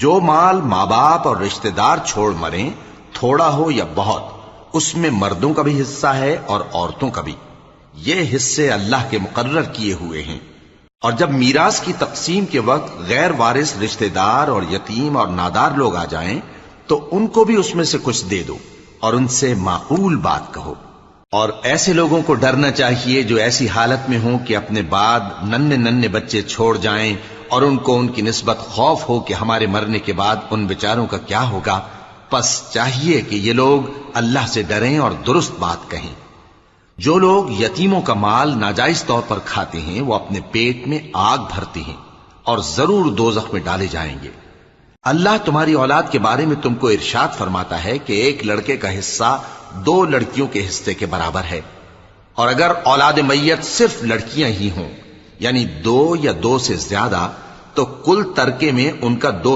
जो माल माँ बाप और रिश्तेदार छोड़ मरें, थोड़ा हो या बहुत, उसमें मर्दों का भी हिस्सा है और औरतों का भी। ये हिस्से अल्लाह के मुकर्रर किए हुए हैं। और जब मीरास की तकसीम के वक्त गैर वारिस रिश्तेदार और यतीम और नादार लोग आ जाएं, तो उनको भी उसमें से कुछ दे दो और उनसे माकूल बात कहो। और ऐसे लोगों को डरना चाहिए जो ऐसी हालत में हों कि अपने बाद नन्हे नन्हे बच्चे छोड़ जाएं और उनको उनकी निस्बत खौफ हो कि हमारे मरने के बाद उन बेचारों का क्या होगा। बस चाहिए कि ये लोग अल्लाह से डरें और दुरुस्त बात कहें। जो लोग यतीमों का माल नाजायज तौर पर खाते हैं, वो अपने पेट में आग भरते हैं और जरूर दोजख में डाले जाएंगे। अल्लाह तुम्हारी औलाद के बारे में तुमको इरशाद फरमाता है कि एक लड़के का हिस्सा 2 लड़कियों के हिस्से के बराबर है। और अगर औलाद मैयत सिर्फ लड़कियां ही हों, यानी 2 या 2 से ज्यादा, तो कुल तरके में उनका 2